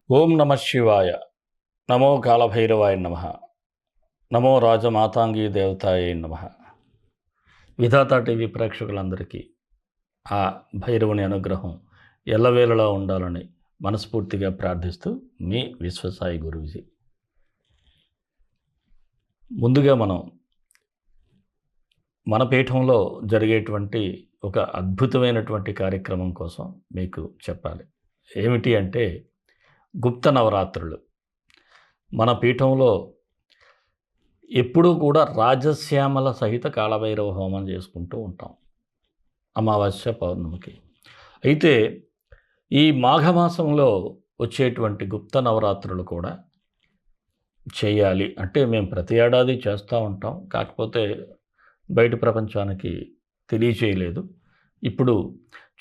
ఓం నమ శివాయ. నమో కాళభైరవాయ నమ. నమో రాజమాతాంగీ దేవతాయ నమ. విధాత టీవీ ప్రేక్షకులందరికీ ఆ భైరవుని అనుగ్రహం ఎల్లవేళలా ఉండాలని మనస్ఫూర్తిగా ప్రార్థిస్తూ మీ విశ్వసాయి గురూజీ. ముందుగా మన పీఠంలో జరిగేటువంటి ఒక అద్భుతమైనటువంటి కార్యక్రమం కోసం మీకు చెప్పాలి. ఏమిటి అంటే గుప్త నవరాత్రులు. మన పీఠంలో ఎప్పుడూ కూడా రాజశ్యామల సహిత కాళభైరవ హోమం చేసుకుంటూ ఉంటాం అమావాస్య పౌర్ణమికి. అయితే ఈ మాఘమాసంలో వచ్చేటువంటి గుప్త నవరాత్రులు కూడా చేయాలి అంటే మేము ప్రతి ఏడాది చేస్తూ ఉంటాం. కాకపోతే బయట ప్రపంచానికి తెలియచేయలేదు. ఇప్పుడు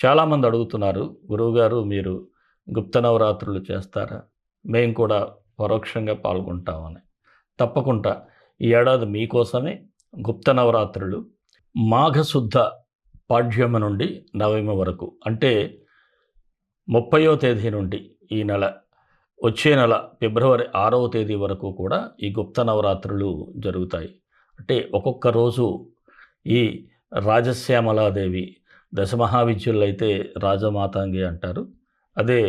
చాలామంది అడుగుతున్నారు, గురువుగారు మీరు గుప్త నవరాత్రులు చేస్తారా, మేము కూడా పరోక్షంగా పాల్గొంటామని. తప్పకుండా ఈ ఏడాది మీకోసమే గుప్త నవరాత్రులు మాఘశుద్ధ పాడ్యమ నుండి నవమి వరకు, అంటే 30వ తేదీ నుండి ఈ నెల వచ్చే నెల ఫిబ్రవరి 6వ తేదీ వరకు కూడా ఈ గుప్త నవరాత్రులు జరుగుతాయి. అంటే ఒక్కొక్క రోజు ఈ రాజశ్యామలాదేవి, దశమహావిద్యల్లో అయితే రాజమాతాంగి అంటారు, అదే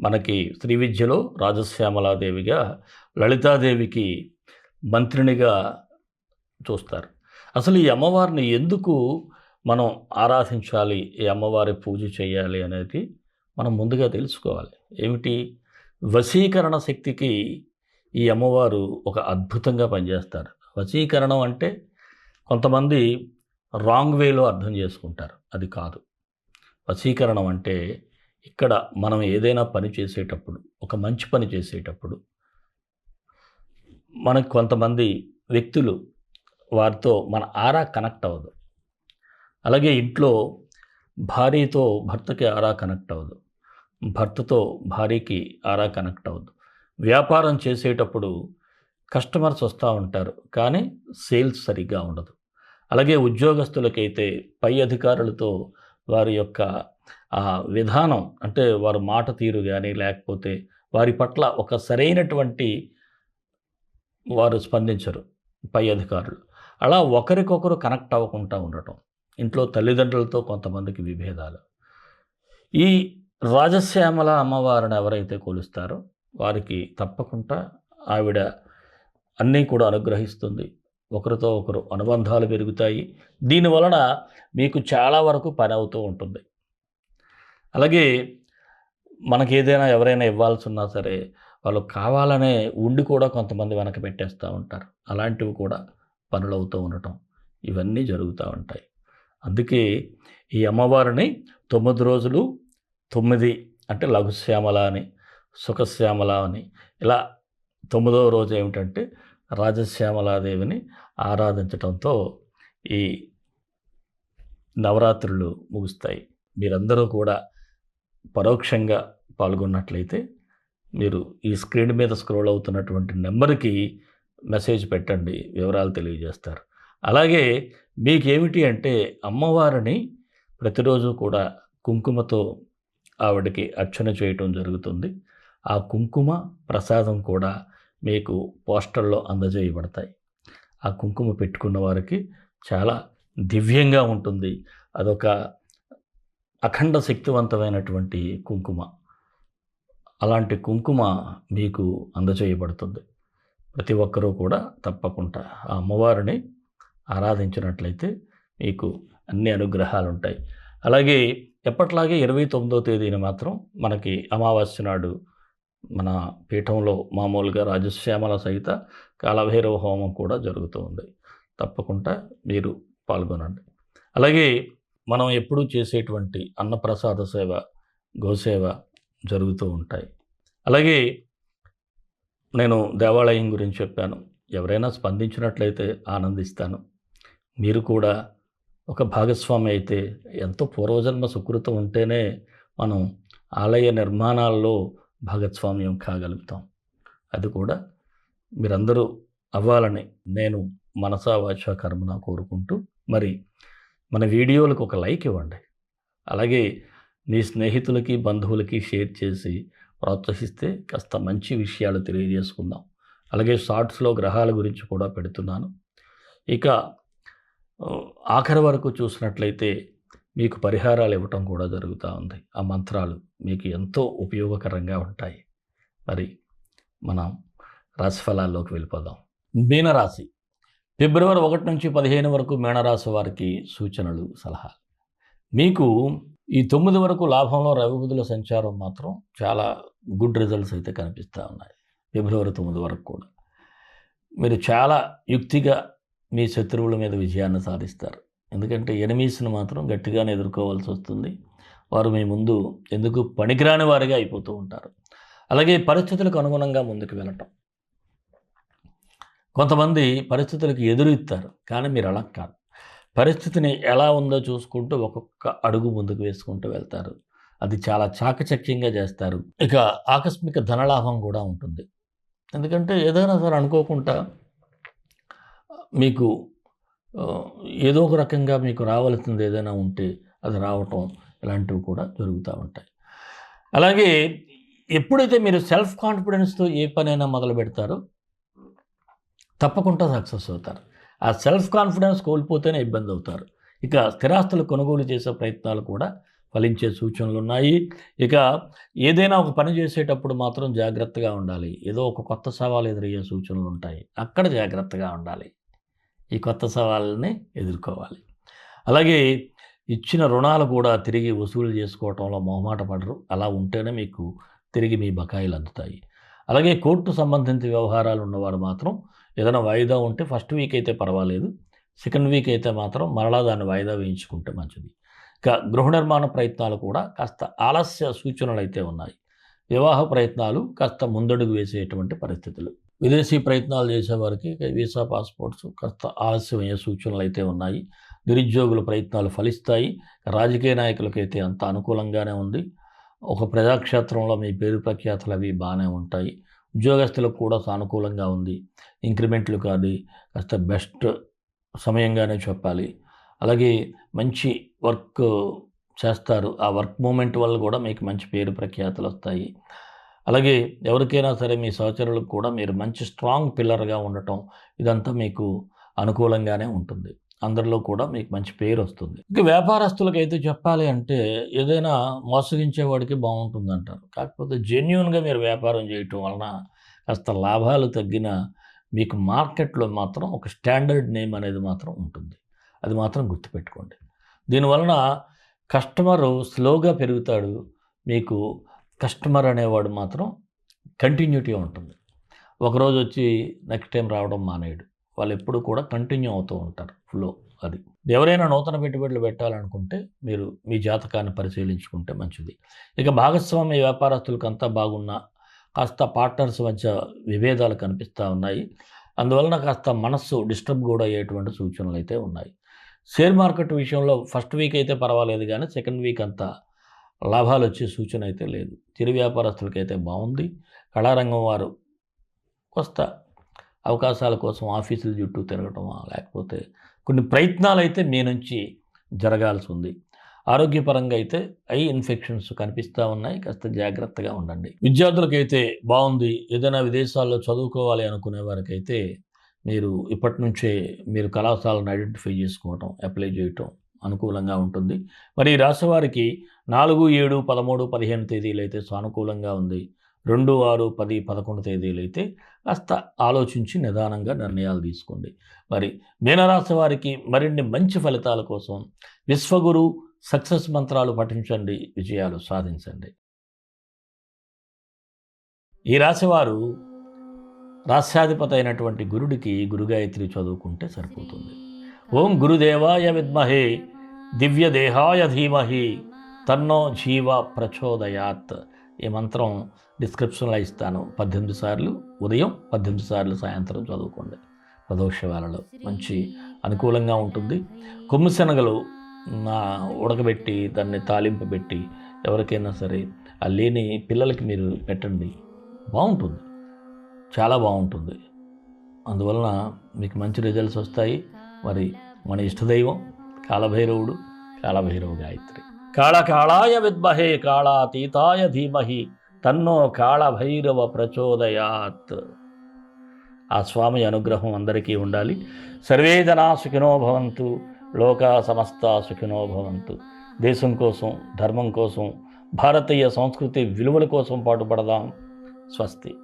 మనకి శ్రీ విద్యలో రాజశ్యామలాదేవిగా, లలితాదేవికి మంత్రినిగా చూస్తారు. అసలు ఈ అమ్మవారిని ఎందుకు మనం ఆరాధించాలి, ఈ అమ్మవారి పూజ చేయాలి అనేది మనం ముందుగా తెలుసుకోవాలి. ఏమిటి? వశీకరణ శక్తికి ఈ అమ్మవారు ఒక అద్భుతంగా పనిచేస్తారు. వశీకరణం అంటే కొంతమంది రాంగ్ వేలో అర్థం చేసుకుంటారు, అది కాదు. వశీకరణం అంటే ఇక్కడ మనం ఏదైనా పని చేసేటప్పుడు, ఒక మంచి పని చేసేటప్పుడు మనకు కొంతమంది వ్యక్తులు, వారితో మన ఆరా కనెక్ట్ అవ్వదు. అలాగే ఇంట్లో భార్యతో భర్తకి ఆరా కనెక్ట్ అవ్వదు, భర్తతో భార్యకి ఆరా కనెక్ట్ అవ్వదు. వ్యాపారం చేసేటప్పుడు కస్టమర్స్ వస్తూ ఉంటారు, కానీ సేల్స్ సరిగ్గా ఉండదు. అలాగే ఉద్యోగస్తులకైతే పై అధికారులతో వారి యొక్క విధానం, అంటే వారి మాట తీరు కానీ, లేకపోతే వారి పట్ల ఒక సరైనటువంటి వారు స్పందించరు పై అధికారులు. అలా ఒకరికొకరు కనెక్ట్ అవ్వకుండా ఉండటం. ఇంట్లో తల్లిదండ్రులతో కొంతమందికి విభేదాలు. ఈ రాజశ్యామల అమ్మవారిని ఎవరైతే కొలుస్తారో వారికి తప్పకుండా ఆవిడ అన్నీ కూడా అనుగ్రహిస్తుంది. ఒకరితో ఒకరు అనుబంధాలు పెరుగుతాయి. దీనివలన మీకు చాలా వరకు పని అవుతూ ఉంటుంది. అలాగే మనకి ఏదైనా ఎవరైనా ఇవ్వాల్సి ఉన్నా సరే, వాళ్ళు కావాలనే ఉండి కూడా కొంతమంది వెనక పెట్టేస్తూ ఉంటారు. అలాంటివి కూడా పనులు అవుతూ ఉండటం, ఇవన్నీ జరుగుతూ ఉంటాయి. అందుకే ఈ అమ్మవారిని 9 రోజులు 9 అంటే లఘుశ్యామల అని, సుఖశ్యామల అని, ఇలా 9వ రోజు ఏమిటంటే రాజశ్యామలాదేవిని ఆరాధించటంతో ఈ నవరాత్రులు ముగుస్తాయి. మీరందరూ కూడా పరోక్షంగా పాల్గొన్నట్లయితే మీరు ఈ స్క్రీన్ మీద స్క్రోల్ అవుతున్నటువంటి నెంబర్కి మెసేజ్ పెట్టండి, వివరాలు తెలియజేస్తారు. అలాగే మీకేమిటి అంటే అమ్మవారిని ప్రతిరోజు కూడా కుంకుమతో ఆవిడకి అర్చన చేయటం జరుగుతుంది. ఆ కుంకుమ ప్రసాదం కూడా మీకు పోస్టర్లో అందజేయబడతాయి. ఆ కుంకుమ పెట్టుకున్న వారికి చాలా దివ్యంగా ఉంటుంది. అదొక అఖండ శక్తివంతమైనటువంటి కుంకుమ. అలాంటి కుంకుమ మీకు అందజేయబడుతుంది. ప్రతి ఒక్కరూ కూడా తప్పకుండా ఆ అమ్మవారిని ఆరాధించినట్లయితే మీకు అన్ని అనుగ్రహాలు ఉంటాయి. అలాగే ఎప్పట్లాగే 29వ తేదీన మాత్రం మనకి అమావాస్య నాడు మన పీఠంలో మామూలుగా రాజశ్యామల సహిత కాళభైరవ హోమం కూడా జరుగుతూ ఉంది. తప్పకుండా మీరు పాల్గొనండి. అలాగే మనం ఎప్పుడూ చేసేటువంటి అన్నప్రసాద సేవ, గోసేవ జరుగుతూ ఉంటాయి. అలాగే నేను దేవాలయం గురించి చెప్పాను. ఎవరైనా స్పందించినట్లయితే ఆనందిస్తాను. మీరు కూడా ఒక భాగస్వామి అయితే, ఎంతో పూర్వజన్మ సుకృతం ఉంటేనే మనం ఆలయ నిర్మాణాల్లో భాగస్వామ్యం కాగలుగుతాం. అది కూడా మీరందరూ అవ్వాలని నేను మనసా వాచా కర్మన కోరుకుంటూ, మరి మన వీడియోలకు ఒక లైక్ ఇవ్వండి. అలాగే మీ స్నేహితులకి, బంధువులకి షేర్ చేసి ప్రోత్సహిస్తే కాస్త మంచి విషయాలు తెలియజేసుకుందాం. అలాగే షార్ట్స్లో గ్రహాల గురించి కూడా పెడుతున్నాను. ఇక ఆఖరి వరకు చూసినట్లయితే మీకు పరిహారాలు ఇవ్వటం కూడా జరుగుతూ ఉంది. ఆ మంత్రాలు మీకు ఎంతో ఉపయోగకరంగా ఉంటాయి. మరి మనం రాశిఫలాల్లోకి వెళ్ళిపోదాం. మీనరాశి ఫిబ్రవరి 1 నుంచి 15 వరకు మీనరాశి వారికి సూచనలు, సలహాలు. మీకు ఈ 9 వరకు లాభంలో రవిబుధుల సంచారం మాత్రం చాలా గుడ్ రిజల్ట్స్ అయితే కనిపిస్తూ ఉన్నాయి. ఫిబ్రవరి 9 వరకు కూడా మీరు చాలా యుక్తిగా మీ శత్రువుల మీద విజయాన్ని సాధిస్తారు. ఎందుకంటే ఎనిమీస్ని మాత్రం గట్టిగానే ఎదుర్కోవాల్సి వస్తుంది. వారు మీ ముందు ఎందుకు పనికిరాని వారిగా అయిపోతూ ఉంటారు. అలాగే పరిస్థితులకు అనుగుణంగా ముందుకు వెళ్ళటం. కొంతమంది పరిస్థితులకు ఎదురు ఇస్తారు, కానీ మీరు అలా కాదు. పరిస్థితిని ఎలా ఉందో చూసుకుంటూ ఒక్కొక్క అడుగు ముందుకు వేసుకుంటూ వెళ్తారు. అది చాలా చాకచక్యంగా చేస్తారు. ఇక ఆకస్మిక ధనలాభం కూడా ఉంటుంది. ఎందుకంటే ఏదైనా సరే అనుకోకుండా మీకు ఏదో ఒక రకంగా మీకు రావాల్సింది ఏదైనా ఉంటే అది రావటం, ఇలాంటివి కూడా జరుగుతూ ఉంటాయి. అలాగే ఎప్పుడైతే మీరు సెల్ఫ్ కాన్ఫిడెన్స్తో ఏ పనైనా మొదలు పెడతారో తప్పకుండా సక్సెస్ అవుతారు. ఆ సెల్ఫ్ కాన్ఫిడెన్స్ కోల్పోతేనే ఇబ్బంది అవుతారు. ఇక స్థిరాస్తులు కొనుగోలు చేసే ప్రయత్నాలు కూడా ఫలించే సూచనలు ఉన్నాయి. ఇక ఏదైనా ఒక పని చేసేటప్పుడు మాత్రం జాగ్రత్తగా ఉండాలి. ఏదో ఒక కొత్త సవాలు ఎదురయ్యే సూచనలు ఉంటాయి, అక్కడ జాగ్రత్తగా ఉండాలి. ఈ కొత్త సవాళ్ళని ఎదుర్కోవాలి. అలాగే ఇచ్చిన రుణాలు కూడా తిరిగి వసూలు చేసుకోవటంలో మొహమాట పడరు. అలా ఉంటేనే మీకు తిరిగి మీ బకాయిలు అందుతాయి. అలాగే కోర్టు సంబంధిత వ్యవహారాలు ఉన్నవారు మాత్రం ఏదైనా వాయిదా ఉంటే ఫస్ట్ వీక్ అయితే పర్వాలేదు, సెకండ్ వీక్ అయితే మాత్రం మరలా దాన్ని వాయిదా వేయించుకుంటే మంచిది. ఇక గృహ నిర్మాణ ప్రయత్నాలు కూడా కాస్త ఆలస్య సూచనలు అయితే ఉన్నాయి. వివాహ ప్రయత్నాలు కాస్త ముందడుగు వేసేటువంటి పరిస్థితులు. విదేశీ ప్రయత్నాలు చేసేవారికి వీసా, పాస్పోర్ట్స్ కాస్త ఆలస్యమయ్యే సూచనలు అయితే ఉన్నాయి. నిరుద్యోగుల ప్రయత్నాలు ఫలిస్తాయి. రాజకీయ నాయకులకైతే అంత అనుకూలంగానే ఉంది. ఒక ప్రజాక్షేత్రంలో మీ పేరు ప్రఖ్యాతులు అవి బాగానే ఉంటాయి. ఉద్యోగస్తులకు కూడా సానుకూలంగా ఉంది. ఇంక్రిమెంట్లు కానీ కాస్త బెస్ట్ సమయంగానే చెప్పాలి. అలాగే మంచి వర్క్ చేస్తారు. ఆ వర్క్ మూమెంట్ వల్ల కూడా మీకు మంచి పేరు ప్రఖ్యాతులు వస్తాయి. అలాగే ఎవరికైనా సరే మీ సహచరులకు కూడా మీరు మంచి స్ట్రాంగ్ పిల్లర్గా ఉండటం, ఇదంతా మీకు అనుకూలంగానే ఉంటుంది. అందరిలో కూడా మీకు మంచి పేరు వస్తుంది. ఇక వ్యాపారస్తులకైతే చెప్పాలి అంటే ఏదైనా మోసగించేవాడికి బాగుంటుంది అంటారు. కాకపోతే జెన్యూన్గా మీరు వ్యాపారం చేయటం వలన కాస్త లాభాలు తగ్గిన మీకు మార్కెట్లో మాత్రం ఒక స్టాండర్డ్ నేమ్ అనేది మాత్రం ఉంటుంది. అది మాత్రం గుర్తుపెట్టుకోండి. దీనివలన కస్టమరు స్లోగా పెరుగుతాడు. మీకు కస్టమర్ అనేవాడు మాత్రం కంటిన్యూటీ ఉంటుంది. ఒకరోజు వచ్చి నెక్స్ట్ టైం రావడం మానేయడు. వాళ్ళు ఎప్పుడు కూడా కంటిన్యూ అవుతూ ఉంటారు ఫ్లో. అది ఎవరైనా నూతన పెట్టుబడులు పెట్టాలనుకుంటే మీరు మీ జాతకాన్ని పరిశీలించుకుంటే మంచిది. ఇక భాగస్వామ్య వ్యాపారస్తులకు అంతా బాగున్నా కాస్త పార్ట్నర్స్ మధ్య విభేదాలు కనిపిస్తూ ఉన్నాయి. అందువలన కాస్త మనస్సు డిస్టర్బ్ కూడా అయ్యేటువంటి సూచనలు అయితే ఉన్నాయి. షేర్ మార్కెట్ విషయంలో ఫస్ట్ వీక్ అయితే పర్వాలేదు, కానీ సెకండ్ వీక్ అంతా లాభాలు వచ్చే సూచన అయితే లేదు. చిరు వ్యాపారస్తులకైతే బాగుంది. కళారంగం వారు కొత్త అవకాశాల కోసం ఆఫీసుల చుట్టూ తిరగటమా, లేకపోతే కొన్ని ప్రయత్నాలు అయితే మీ నుంచి జరగాల్సి ఉంది. ఆరోగ్యపరంగా అయితే ఐ ఇన్ఫెక్షన్స్ కనిపిస్తూ ఉన్నాయి. కాస్త జాగ్రత్తగా ఉండండి. విద్యార్థులకైతే బాగుంది. ఏదైనా విదేశాల్లో చదువుకోవాలి అనుకునే వారికైతే మీరు ఇప్పటి నుంచే మీరు కళాశాలను ఐడెంటిఫై చేసుకోవటం, అప్లై చేయటం అనుకూలంగా ఉంటుంది. మరి ఈ రాశి వారికి 4, 7, 13, 15 తేదీలు అయితే సానుకూలంగా ఉంది. 2, 6, 10, 11 తేదీలు అయితే కాస్త ఆలోచించి నిదానంగా నిర్ణయాలు తీసుకోండి. మరి మీనరాశి వారికి మరిన్ని మంచి ఫలితాల కోసం విశ్వగురు సక్సెస్ మంత్రాలు పఠించండి, విజయాలు సాధించండి. ఈ రాశివారు రాశ్యాధిపతి అయినటువంటి గురుడికి గురుగాయత్రి చదువుకుంటే సరిపోతుంది. ఓం గురుదేవాయ విద్మహే దివ్యదేహాయ ధీమహి తన్నో జీవ ప్రచోదయాత్. ఈ మంత్రం డిస్క్రిప్షన్లో ఇస్తాను. 18 సార్లు ఉదయం, 18 సార్లు సాయంత్రం చదువుకోండి. ప్రదోష వేళలో మంచి అనుకూలంగా ఉంటుంది. కొమ్ము శనగలు ఉడకబెట్టి దాన్ని తాలింపు పెట్టి ఎవరికైనా సరే ఆ లేని పిల్లలకి మీరు పెట్టండి. బాగుంటుంది, చాలా బాగుంటుంది. అందువలన మీకు మంచి రిజల్ట్స్ వస్తాయి. మరి మన ఇష్టదైవం కాళభైరవుడు, కాళభైరవ గాయత్రి. కాళకాళాయ విద్మహే కాళాతీతాయ ధీమహి తన్నో కాళభైరవ ప్రచోదయాత్. ఆ స్వామి అనుగ్రహం అందరికీ ఉండాలి. సర్వే జనా సుఖినో భవంతు, లోకా సమస్త సుఖినో భవంతు. దేశం కోసం, ధర్మం కోసం, భారతీయ సంస్కృతి విలువల కోసం పాటుపడదాం. స్వస్తి.